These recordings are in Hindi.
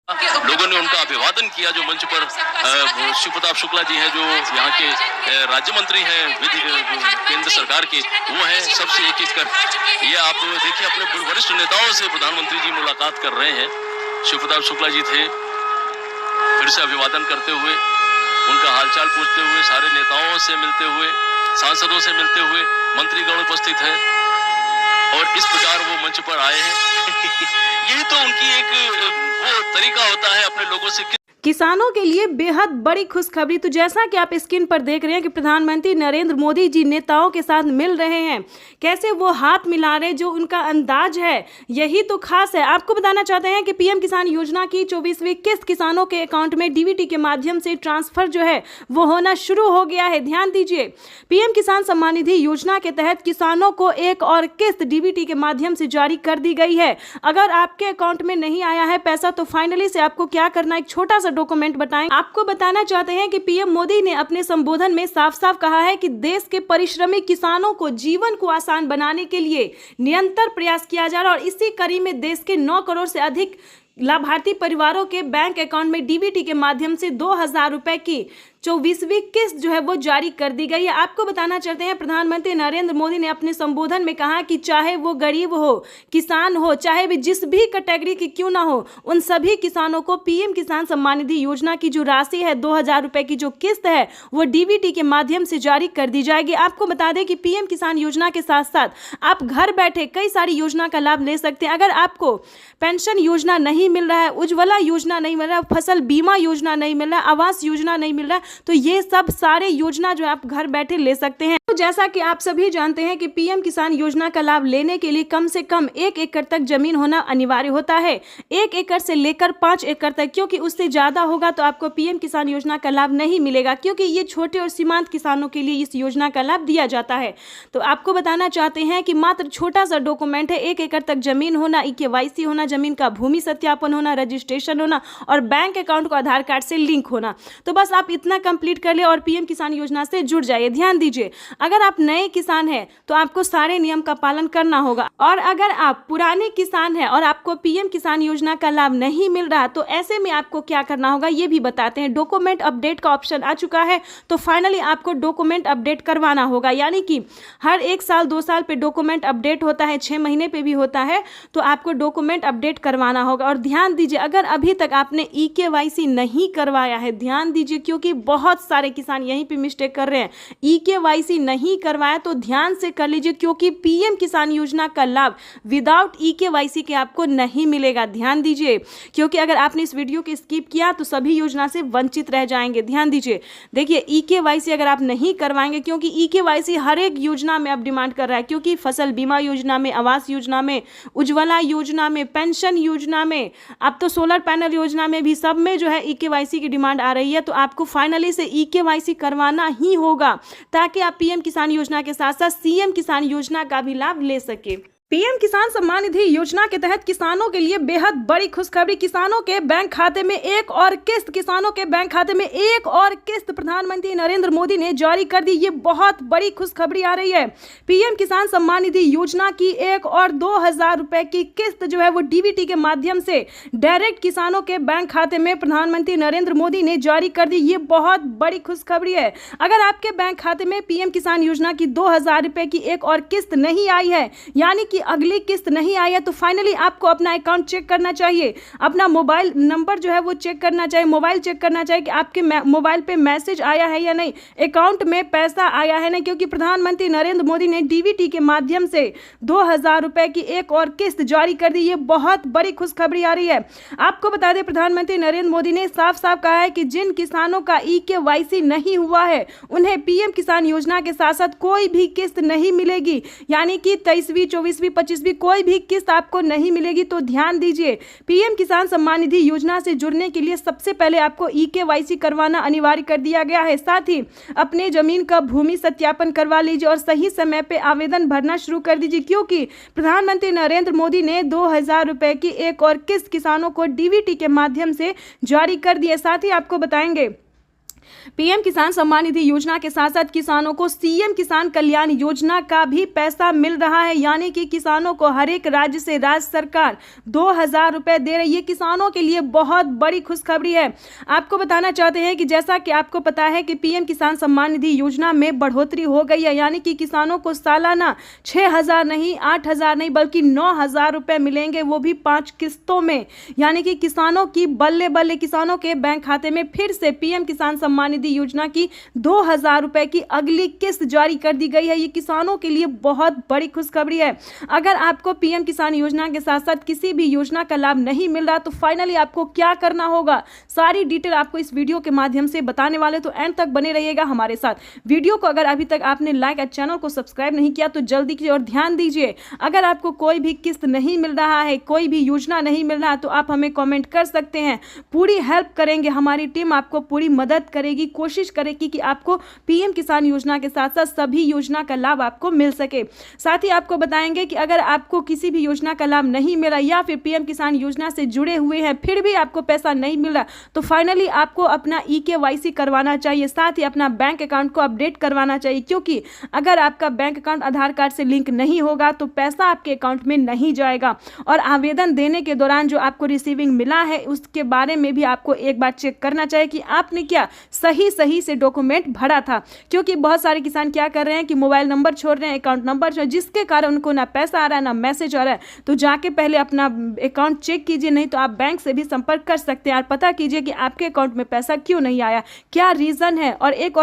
लोगों ने उनका अभिवादन किया। जो मंच पर शिव प्रताप शुक्ला जी हैं, जो यहाँ के राज्य मंत्री हैं केंद्र सरकार के, वो हैं सबसे एक कर। ये आप देखिए, अपने वरिष्ठ नेताओं से प्रधानमंत्री जी मुलाकात कर रहे हैं। शिव प्रताप शुक्ला जी थे, फिर से अभिवादन करते हुए, उनका हालचाल पूछते हुए, सारे नेताओं से मिलते हुए, सांसदों से मिलते हुए, मंत्रीगण उपस्थित हैं और इस प्रकार वो मंच पर आए हैं। यही तो उनकी एक वो तरीका होता है अपने लोगों से। किसानों के लिए बेहद बड़ी खुशखबरी। तो जैसा कि आप स्क्रीन पर देख रहे हैं कि प्रधानमंत्री नरेंद्र मोदी जी नेताओं के साथ मिल रहे हैं, कैसे वो हाथ मिला रहे, जो उनका अंदाज है यही तो खास है। आपको बताना चाहते हैं कि पीएम किसान योजना की 24वीं किस्त किसानों के अकाउंट में डीबीटी के माध्यम से ट्रांसफर जो है वो होना शुरू हो गया है। ध्यान दीजिए, पीएम किसान सम्मान निधि योजना के तहत किसानों को एक और किस्त डीबीटी के माध्यम से जारी कर दी गई है। अगर आपके अकाउंट में नहीं आया है पैसा तो फाइनली से आपको क्या करना है, एक छोटा सा डॉक्यूमेंट बताएं। आपको बताना चाहते हैं कि पीएम मोदी ने अपने संबोधन में साफ साफ कहा है कि देश के परिश्रमी किसानों को जीवन को आसान बनाने के लिए निरंतर प्रयास किया जा रहा है और इसी कड़ी में देश के 9 करोड़ से अधिक लाभार्थी परिवारों के बैंक अकाउंट में डीबीटी के माध्यम से 2000 रुपए की 24वीं किस्त जो है वो जारी कर दी गई है। आपको बताना चाहते हैं प्रधानमंत्री नरेंद्र मोदी ने अपने संबोधन में कहा कि चाहे वो गरीब हो, किसान हो, चाहे भी जिस भी कैटेगरी की क्यों ना हो, उन सभी किसानों को पीएम किसान सम्मान निधि योजना की जो राशि है 2000 रुपए की जो किस्त है वो डीबीटी के माध्यम से जारी कर दी जाएगी। आपको बता दें कि पीएम किसान योजना के साथ साथ आप घर बैठे कई सारी योजना का लाभ ले सकते हैं। अगर आपको पेंशन योजना नहीं मिल रहा है, उज्ज्वला योजना नहीं मिल रहा है, फसल बीमा योजना नहीं मिल रहा है, आवास योजना नहीं मिल रहा है, तो ये सब सारे योजना जो आप घर बैठे ले सकते हैं। तो जैसा कि आप सभी जानते हैं कि पीएम किसान योजना का लाभ लेने के लिए कम से कम 1 एकड़ तक जमीन होना अनिवार्य होता है। 1 एकड़ से लेकर 5 एकड़ तक, क्योंकि उससे ज्यादा होगा तो आपको पीएम किसान योजना का लाभ नहीं मिलेगा, क्योंकि ये छोटे और सीमांत किसानों के लिए इस योजना का लाभ दिया जाता है। तो आपको बताना चाहते हैं कि मात्र छोटा सा डॉक्यूमेंट है, 1 एकड़ तक जमीन होना, केवाईसी होना, जमीन का भूमि सत्यापन होना, रजिस्ट्रेशन होना और बैंक अकाउंट को आधार कार्ड से लिंक होना। तो बस आप इतना कंप्लीट कर ले और पीएम किसान योजना से जुड़ जाइए। ध्यान दीजिए, अगर आप नए किसान हैं तो आपको सारे नियम का पालन करना होगा, और अगर आप पुराने किसान हैं और आपको पीएम किसान योजना का लाभ नहीं मिल रहा तो ऐसे में आपको क्या करना होगा ये भी बताते हैं। डॉक्यूमेंट अपडेट का ऑप्शन आ चुका है, तो फाइनली आपको डॉक्यूमेंट अपडेट करवाना होगा, यानी कि हर 1 साल 2 साल पे डॉक्यूमेंट अपडेट होता है, 6 महीने पे भी होता है, तो आपको डॉक्यूमेंट अपडेट करवाना होगा। और ध्यान दीजिए, अगर अभी तक आपने केवाईसी नहीं करवाया है, ध्यान दीजिए, क्योंकि बहुत सारे किसान यहीं पे मिस्टेक कर रहे हैं। केवाईसी नहीं करवाया तो ध्यान से कर लीजिए, क्योंकि पीएम किसान योजना का लाभ विदाउट केवाईसी के आपको नहीं मिलेगा। ध्यान दीजिए, क्योंकि अगर आपने इस वीडियो को स्किप किया तो सभी योजना से वंचित रह जाएंगे। ध्यान दीजिए, देखिए केवाईसी अगर आप नहीं करवाएंगे, क्योंकि केवाईसी हर एक योजना में अब डिमांड कर रहा है, क्योंकि फसल बीमा योजना में, आवास योजना में, उज्ज्वला योजना में, पेंशन योजना में, अब तो सोलर पैनल योजना में भी, सब में जो है केवाईसी की डिमांड आ रही है। तो आपको फाइनली से केवाईसी करवाना ही होगा, ताकि आप पीएम किसान योजना के साथ साथ सीएम किसान योजना का भी लाभ ले सके। पीएम किसान सम्मान निधि योजना के तहत किसानों के लिए बेहद बड़ी खुशखबरी। किसानों के बैंक खाते में एक और किस्त, किसानों के बैंक खाते में एक और किस्त प्रधानमंत्री नरेंद्र मोदी ने जारी कर दी। ये बहुत बड़ी खुशखबरी आ रही है। पीएम किसान सम्मान निधि योजना की एक और 2000 रुपए की किस्त जो है वो डीबीटी के माध्यम से डायरेक्ट किसानों के बैंक खाते में प्रधानमंत्री नरेंद्र मोदी ने जारी कर दी। ये बहुत बड़ी खुशखबरी है। अगर आपके बैंक खाते में पीएम किसान योजना की 2000 रुपए की एक और किस्त नहीं आई है, यानी कि अगली किस्त नहीं आई है, तो फाइनली आपको अपना अकाउंट चेक करना चाहिए, अपना मोबाइल नंबर जो है वो चेक करना चाहिए, मोबाइल चेक करना चाहिए कि आपके मोबाइल पे मैसेज आया है या नहीं, अकाउंट में पैसा आया है नहीं, क्योंकि प्रधानमंत्री नरेंद्र मोदी ने डीबीटी के माध्यम से 2000 रुपए की एक और किस्त जारी कर दी। ये बहुत बड़ी खुशखबरी आ रही है। आपको बता दें, प्रधानमंत्री नरेंद्र मोदी ने साफ साफ कहा है कि जिन किसानों का केवाईसी नहीं हुआ है उन्हें पीएम किसान योजना के साथ साथ कोई भी किस्त नहीं मिलेगी, यानी कि 23वीं, 24वीं, 25वीं कोई भी किस्त आपको नहीं मिलेगी। तो ध्यान दीजिए, पीएम किसान सम्मान निधि योजना से जुड़ने के लिए सबसे पहले आपको केवाईसी करवाना अनिवार्य कर दिया गया है। साथ ही अपने जमीन का भूमि सत्यापन करवा लीजिए और सही समय पे आवेदन भरना शुरू कर दीजिए, क्योंकि प्रधानमंत्री नरेंद्र मोदी ने 2000 रुपए की एक और किस्त किसानों को डीबीटी के माध्यम से जारी कर दी है। साथ ही आपको बताएंगे पीएम किसान सम्मान निधि योजना के साथ साथ किसानों को सीएम किसान कल्याण योजना का भी पैसा मिल रहा है, यानी कि किसानों को हर एक राज्य से राज्य सरकार 2000 रुपए दे रही है। किसानों के लिए बहुत बड़ी खुशखबरी है। आपको बताना चाहते हैं कि जैसा कि आपको पता है कि पीएम किसान सम्मान निधि योजना में बढ़ोतरी हो गई है, यानी कि किसानों को सालाना 6000 नहीं 8000 नहीं बल्कि 9000 रुपए मिलेंगे, वो भी 5 किस्तों में। यानी कि किसानों की बल्ले बल्ले, किसानों के बैंक खाते में फिर से पीएम किसान सम्मान निधि योजना की 2000 रुपए की अगली किस्त जारी कर दी गई है। ये किसानों के लिए बहुत बड़ी खुशखबरी है। अगर आपको पीएम किसान योजना के साथ साथ किसी भी योजना का लाभ नहीं मिल रहा तो फाइनली आपको क्या करना होगा, सारी डिटेल आपको इस वीडियो के माध्यम से बताने वाले, तो एंड तक बने रहिएगा हमारे साथ। वीडियो को अगर अभी तक आपने लाइक और चैनल को सब्सक्राइब नहीं किया तो जल्दी कीजिए और ध्यान दीजिए, अगर आपको कोई भी किस्त नहीं मिल रहा है, कोई भी योजना नहीं मिल रहा तो आप हमें कमेंट कर सकते हैं। पूरी हेल्प करेंगे, हमारी टीम आपको पूरी मदद करेगी, कोशिश करेगी कि आपको पीएम किसान योजना के साथ साथ सभी योजना का लाभ आपको मिल सके। साथ ही आपको बताएंगे कि अगर आपको किसी भी योजना का लाभ नहीं मिला या फिर पीएम किसान योजना से जुड़े हुए हैं फिर भी आपको पैसा नहीं मिला तो फाइनली आपको अपना EKYC करवाना चाहिए, साथ ही अपना बैंक अकाउंट को अपडेट करवाना चाहिए, क्योंकि अगर आपका बैंक अकाउंट आधार कार्ड से लिंक नहीं होगा तो पैसा आपके अकाउंट में नहीं जाएगा। और आवेदन देने के दौरान जो आपको रिसीविंग मिला है उसके बारे में भी आपको एक बार चेक करना चाहिए कि आपने क्या सही से डॉक्यूमेंट भरा था, क्योंकि बहुत सारे किसान क्या कर रहे हैं कि मोबाइल नंबर छोड़ रहे हैं, अकाउंट नंबर छोड़, जिसके कारण उनको ना पैसा आ रहा है ना मैसेज आ रहा है। तो जाके पहले अपना अकाउंट चेक कीजिए, नहीं तो आप बैंक से भी संपर्क कर सकते हैं और पता कीजिए कि आपके अकाउंट में पैसा क्यों नहीं आया, क्या रीजन है। और एक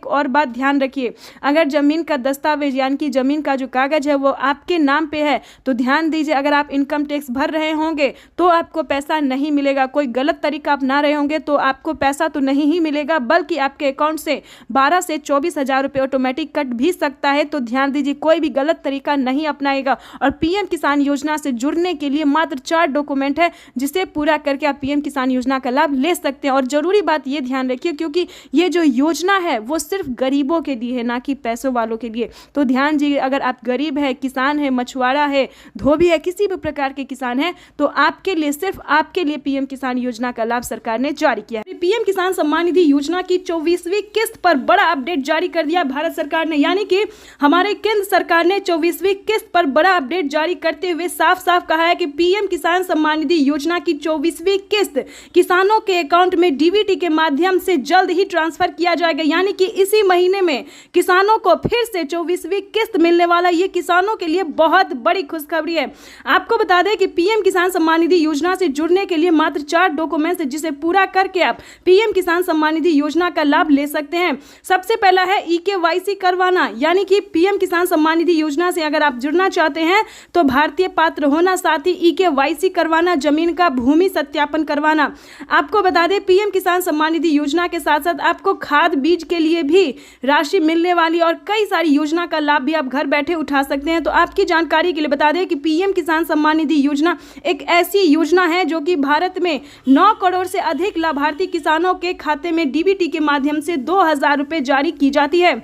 और बात ध्यान रखिए, अगर जमीन का दस्तावेज यानी कि जमीन का जो कागज है वो आपके नाम पे है तो ध्यान दीजिए, अगर आप इनकम टैक्स भर रहे होंगे तो आपको पैसा नहीं मिलेगा। कोई गलत तरीका अपना रहे होंगे तो आपको पैसा तो नहीं ही मिलेगा बल्कि आपके अकाउंट से 12 से 24 हजार रुपये ऑटोमेटिक कट भी सकता है। तो ध्यान दीजिए, कोई भी गलत तरीका नहीं अपनाएगा। और पीएम किसान योजना से जुड़ने के लिए मात्र 4 डॉक्यूमेंट है जिसे पूरा करके आप पीएम किसान योजना का लाभ ले सकते हैं। और जरूरी बात ये ध्यान रखिए, क्योंकि ये जो योजना है वो सिर्फ गरीबों के लिए है, ना कि पैसों वालों के लिए। तो ध्यान दीजिए, अगर आप गरीब है, किसान है, मछुआरा है, धोबी है, किसी भी प्रकार के किसान है तो आपके लिए, सिर्फ आपके लिए पीएम किसान योजना का लाभ सरकार ने जारी किया है। पीएम किसान सम्मान निधि योजना की 24वीं किस्त पर बड़ा अपडेट जारी कर दिया भारत सरकार ने, यानी कि हमारे केंद्र सरकार ने 24वीं किस्त पर बड़ा अपडेट जारी करते हुए साफ साफ कहा है कि पीएम किसान सम्मान निधि योजना की 24वीं किस्त किसानों के अकाउंट में डीबीटी के माध्यम से जल्द ही ट्रांसफर किया जाएगा, यानी कि इसी महीने में किसानों को फिर से 24वीं किस्त मिलने वाला। ये किसानों के लिए बहुत बड़ी खुशखबरी है। आपको बता दें कि पीएम किसान सम्मान निधि योजना से जुड़ने के लिए मात्र 4 डॉक्यूमेंट्स है जिसे पूरा करके आप पीएम किसान सम्मान निधि योजना का लाभ ले सकते हैं। सबसे पहला है EKYC करवाना, यानी कि पीएम किसान सम्मान निधि योजना से अगर आप जुड़ना चाहते हैं तो भारतीय पात्र होना, साथ ही EKYC करवाना, जमीन का भूमि सत्यापन करवाना। आपको बता दें पीएम किसान सम्मान निधि योजना के साथ साथ आपको खाद बीज के लिए भी राशि मिलने वाली और कई सारी योजना का लाभ भी आप घर बैठे उठा सकते हैं। तो आपकी जानकारी के लिए बता दें कि पीएम किसान सम्मान निधि योजना एक ऐसी योजना है जो कि भारत में 9 करोड़ से अधिक लाभार्थी किसानों के खाते में डीबीटी के माध्यम से 2000 रुपये जारी की जाती है।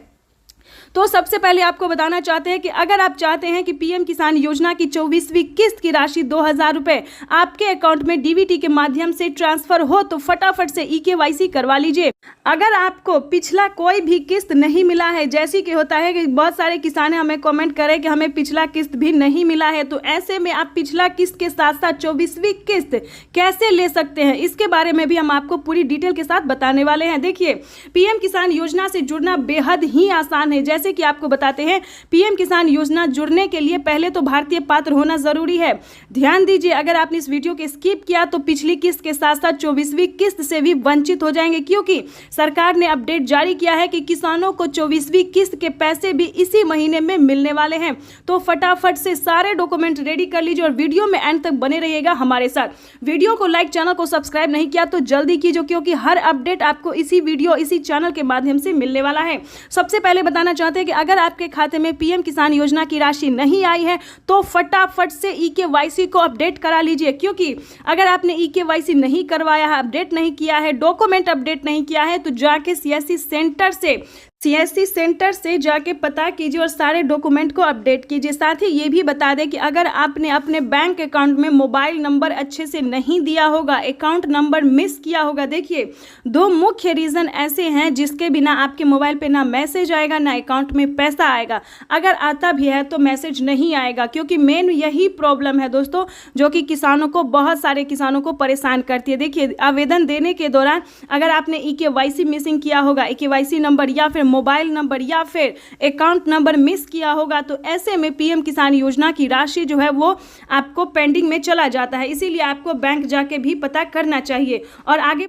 तो सबसे पहले आपको बताना चाहते हैं कि अगर आप चाहते हैं कि पीएम किसान योजना की 24वीं किस्त की राशि 2000 रुपये आपके अकाउंट में डीबीटी के माध्यम से ट्रांसफर हो तो फटाफट से EKYC करवा लीजिए। अगर आपको पिछला कोई भी किस्त नहीं मिला है, जैसे कि होता है कि बहुत सारे किसान हमें कमेंट करें कि हमें पिछला किस्त भी नहीं मिला है, तो ऐसे में आप पिछला किस्त के साथ साथ 24वीं किस्त कैसे ले सकते हैं इसके बारे में भी हम आपको पूरी डिटेल के साथ बताने वाले हैं। देखिए, पीएम किसान योजना से जुड़ना बेहद ही आसान है। जैसे कि आपको बताते हैं, पीएम किसान योजना जुड़ने के लिए पहले तो भारतीय पात्र होना जरूरी है। ध्यान दीजिए, अगर आपने इस वीडियो को स्किप किया तो पिछली किस्त के साथ साथ 24वीं किस्त से भी वंचित हो जाएंगे, क्योंकि सरकार ने अपडेट जारी किया है कि किसानों को 24वीं किस्त के पैसे भी इसी महीने में मिलने वाले हैं। तो फटाफट से सारे डॉक्यूमेंट रेडी कर लीजिए और वीडियो में एंड तक बने रहिएगा हमारे साथ। वीडियो को लाइक, चैनल को सब्सक्राइब नहीं किया तो जल्दी कीजिए, क्योंकि हर अपडेट आपको इसी वीडियो, इसी चैनल के माध्यम से मिलने वाला है। सबसे पहले बताना चाहते हैं कि अगर आपके खाते में पीएम किसान योजना की राशि नहीं आई है तो फटाफट से EKYC को अपडेट करा लीजिए, क्योंकि अगर आपने EKYC नहीं करवाया है, अपडेट नहीं किया है, डॉक्यूमेंट अपडेट नहीं किया है तो जाके CSC सेंटर से सीएससी सेंटर से जाके पता कीजिए और सारे डॉक्यूमेंट को अपडेट कीजिए। साथ ही ये भी बता दें कि अगर आपने अपने बैंक अकाउंट में मोबाइल नंबर अच्छे से नहीं दिया होगा, अकाउंट नंबर मिस किया होगा, देखिए 2 मुख्य रीज़न ऐसे हैं जिसके बिना आपके मोबाइल पे ना मैसेज आएगा ना अकाउंट में पैसा आएगा। अगर आता भी है तो मैसेज नहीं आएगा, क्योंकि मेन यही प्रॉब्लम है दोस्तों जो कि किसानों को, बहुत सारे किसानों को परेशान करती है। देखिए आवेदन देने के दौरान अगर आपने EKYC मिसिंग किया होगा, EKYC नंबर या फिर मोबाइल नंबर या फिर अकाउंट नंबर मिस किया होगा, तो ऐसे में PM किसान योजना की राशि जो है वो आपको पेंडिंग में चला जाता है। इसीलिए आपको बैंक जाके भी पता करना चाहिए। और आगे